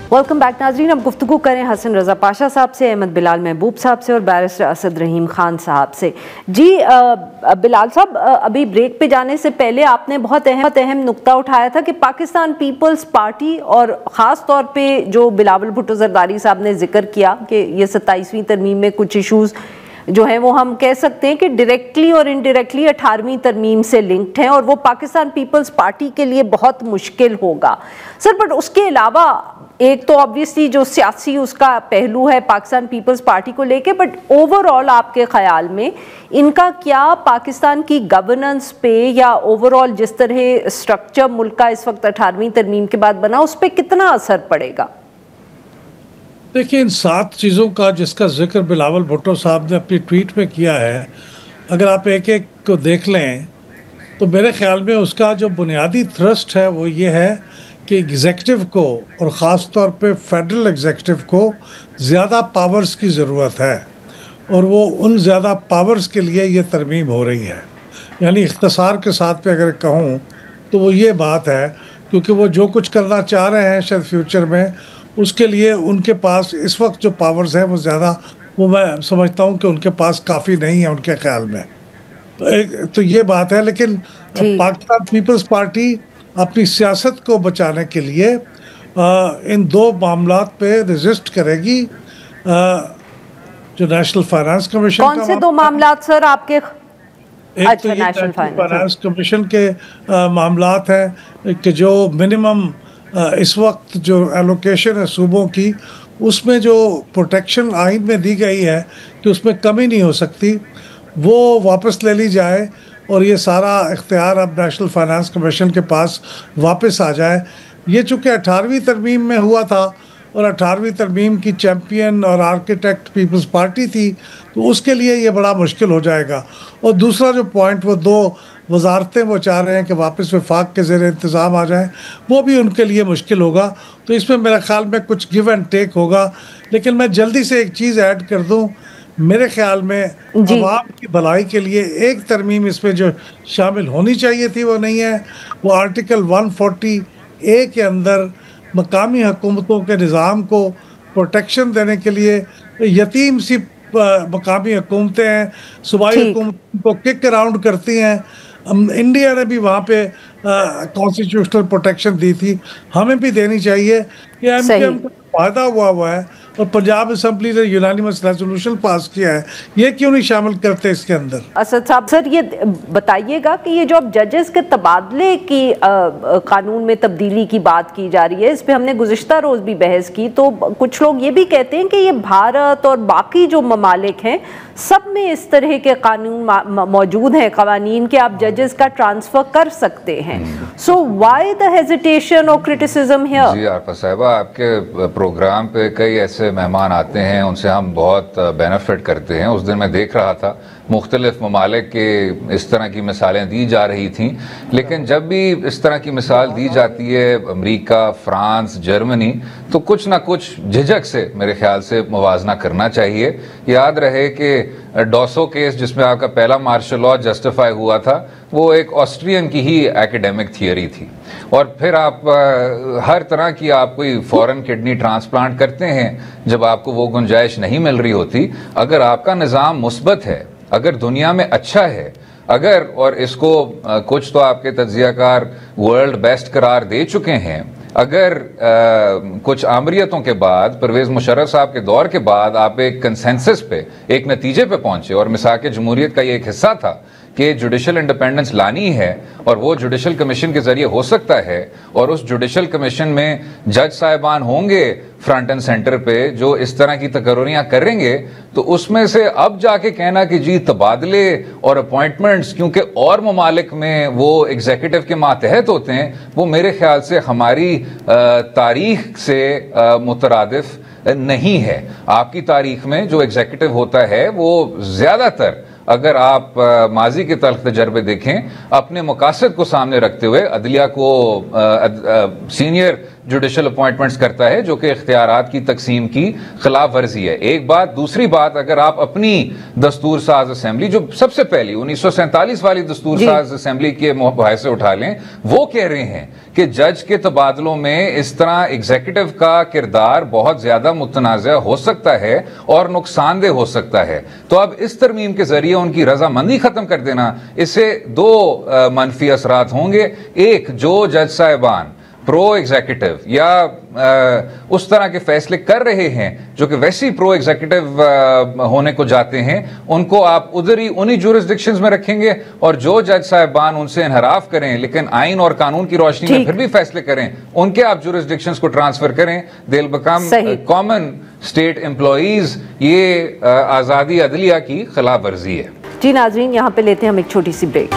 Welcome back नाज़रीन। अब गुफ्तगू करें हसन रज़ा पाशा साहब से, अहमद बिलाल महबूब साहब से और बैरिस्टर असद रहीम खान साहब से। जी बिलाल साहब, अभी ब्रेक पे जाने से पहले आपने बहुत अहम नुक्ता उठाया था कि पाकिस्तान पीपल्स पार्टी और ख़ास तौर पे जो बिलावल भुट्टो ज़रदारी साहब ने जिक्र किया कि ये 27वीं तरमीम में कुछ इशूज़ जो हैं वो हम कह सकते हैं कि डायरेक्टली और इनडायरेक्टली 18वीं तरमीम से लिंक्ड हैं और वो पाकिस्तान पीपल्स पार्टी के लिए बहुत मुश्किल होगा। सर, बट उसके अलावा एक तो ऑब्वियसली जो सियासी उसका पहलू है पाकिस्तान पीपल्स पार्टी को लेके, बट ओवरऑल आपके ख्याल में इनका क्या पाकिस्तान की गवर्नेंस पे या ओवरऑल जिस तरह स्ट्रक्चर मुल्क का इस वक्त 18वीं तरमीम के बाद बना उस पर कितना असर पड़ेगा? देखिए, इन 7 चीज़ों का जिसका जिक्र बिलावल भुट्टो साहब ने अपनी ट्वीट में किया है, अगर आप एक एक को देख लें तो मेरे ख्याल में उसका जो बुनियादी थ्रस्ट है वो ये है कि एग्जेक्टिव को और ख़ास तौर पे फेडरल एग्जेक्टिव को ज़्यादा पावर्स की ज़रूरत है और वो उन ज़्यादा पावर्स के लिए ये तरमीम हो रही है। यानी इख्तिसार के साथ पे अगर कहूँ तो वो ये बात है, क्योंकि वो जो कुछ करना चाह रहे हैं शायद फ्यूचर में, उसके लिए उनके पास इस वक्त जो पावर्स हैं वो ज़्यादा, वो मैं समझता हूँ कि उनके पास काफ़ी नहीं है उनके ख्याल में। तो ये बात है। लेकिन पाकिस्तान पीपल्स पार्टी अपनी सियासत को बचाने के लिए इन 2 मामलात पे रजिस्ट करेगी। जो नेशनल फाइनेंस कमीशन, कौन से 2 मामलात सर आपके? एक तो ये नेशनल फाइनेंस कमीशन के मामलात हैं कि जो मिनिमम इस वक्त जो एलोकेशन है सूबों की, उसमें जो प्रोटेक्शन आइन में दी गई है कि उसमें कमी नहीं हो सकती, वो वापस ले ली जाए और ये सारा इख्तियार अब नेशनल फाइनेंस कमीशन के पास वापस आ जाए। ये चूँकि 18वीं तरमीम में हुआ था और 18वीं तरमीम की चैम्पियन और आर्किटेक्ट पीपल्स पार्टी थी, तो उसके लिए ये बड़ा मुश्किल हो जाएगा। और दूसरा जो पॉइंट, वो 2 वजारतें वो चाह रहे हैं कि वापस वफाक के ज़ेर इंतज़ाम आ जाएं, वो भी उनके लिए मुश्किल होगा। तो इसमें मेरे ख्याल में कुछ गिव एंड टेक होगा। लेकिन मैं जल्दी से एक चीज़ ऐड कर दूं, मेरे ख्याल में अवाम की भलाई के लिए एक तरमीम इसमें जो शामिल होनी चाहिए थी वो नहीं है। वो आर्टिकल 140A के अंदर मकामी हुकूमतों के निज़ाम को प्रोटेक्शन देने के लिए यतीम सी मकामी हुकूमतें हैं, सूबाई हुकूमतों को किक अराउंड करती हैं। इंडिया ने भी वहाँ पे कॉन्स्टिट्यूशनल प्रोटेक्शन दी थी, हमें भी देनी चाहिए। ये MKM का वायदा हुआ है और पंजाब असेंबली ने यूनानिमस रेजोल्यूशन पास किया है, ये क्यों नहीं शामिल करते इसके अंदर? असद साहब, सर ये बताइएगा कि ये जो अब जजेस के तबादले की कानून में तब्दीली की बात की जा रही है, इस पे हमने गुज़िश्ता रोज़ भी बहस की, तो कुछ लोग ये भी कहते हैं कि ये भारत और बाकी जो ममालिक हैं सब में इस तरह के कानून मौजूद हैं, कवानीन के आप जजेस का ट्रांसफ़र कर सकते हैं। सो व्हाई द हेजिटेशन और क्रिटिसिज्म हियर? जी आरफा साहिबा, आपके प्रोग्राम पे कई ऐसे मेहमान आते हैं, उनसे हम बहुत बेनिफिट करते हैं। उस दिन मैं देख रहा था मुख्तलिफ ममालिक के इस तरह की मिसालें दी जा रही थी, लेकिन जब भी इस तरह की मिसाल दी जाती है अमेरिका, फ्रांस, जर्मनी, तो कुछ ना कुछ झिझक से मेरे ख्याल से मुवाजना करना चाहिए। याद रहे कि डॉसो केस जिसमें आपका पहला मार्शल लॉ जस्टिफाई हुआ था, वो एक ऑस्ट्रियन की ही एकेडमिक थियरी थी। और फिर आप हर तरह की आप कोई फॉरेन किडनी ट्रांसप्लांट करते हैं जब आपको वो गुंजाइश नहीं मिल रही होती। अगर आपका निज़ाम मुस्बत है, अगर दुनिया में अच्छा है, अगर, और इसको कुछ तो आपके तज्जियाकार वर्ल्ड बेस्ट करार दे चुके हैं, अगर कुछ आमरीतों के बाद, परवेज़ मुशर्रफ साहब के दौर के बाद आप एक कंसेंसस पे, एक नतीजे पे पहुंचे, और मिसाक जमहूरियत का ये एक हिस्सा था कि जुडिशल इंडिपेंडेंस लानी है और वो जुडिशल कमीशन के ज़रिए हो सकता है, और उस जुडिशल कमीशन में जज साहिबान होंगे फ्रंट एंड सेंटर पे जो इस तरह की तकर्रियाँ करेंगे, तो उसमें से अब जाके कहना कि जी तबादले और अपॉइंटमेंट्स क्योंकि और ममालिक में वो एग्जीक्यूटिव के मातहत होते हैं, वो मेरे ख्याल से हमारी तारीख से मुतरादिफ नहीं है। आपकी तारीख में जो एग्जीक्यूटिव होता है वो ज़्यादातर, अगर आप माजी के तल्ख तजर्बे देखें, अपने मकासद को सामने रखते हुए अदलिया को सीनियर جوڈیشل اپوائنٹمنٹس کرتا ہے جو کہ اختیارات کی تقسیم کی خلاف ورزی ہے. ایک بات. دوسری بات, اگر آپ اپنی دستور ساز اسمبلی جو سب سے پہلی 1947 والی دستور ساز اسمبلی کے مباحثے اٹھا لیں, وہ کہہ رہے ہیں کہ جج کے تبادلوں میں اس طرح ایگزیکٹو کا کردار بہت زیادہ متنازع ہو سکتا ہے اور نقصان دہ ہو سکتا ہے. تو اب اس ترمیم کے ذریعے ان کی رضامندی ختم کر دینا, اس سے دو منفی اثرات ہوں گے. ایک, جو جج صاحبان پرو ایگزیکٹو یا اس طرح کے فیصلے کر رہے ہیں جو کہ ویسی پرو ایگزیکٹو ہونے کو جاتے ہیں, ان کو آپ ادھر ہی انہی جورسڈکشنز میں رکھیں گے, اور جو جج صاحبان ان سے انحراف کریں لیکن آئین اور قانون کی روشنی میں پھر بھی فیصلے کریں, ان کے آپ جورسڈکشنز کو ٹرانسفر کریں. they'll become common state employees. یہ آزادی عدلیہ کی خلاف ورزی ہے. جی ناظرین, یہاں پہ لیتے ہیں ہم ایک چھوٹی سی بریک.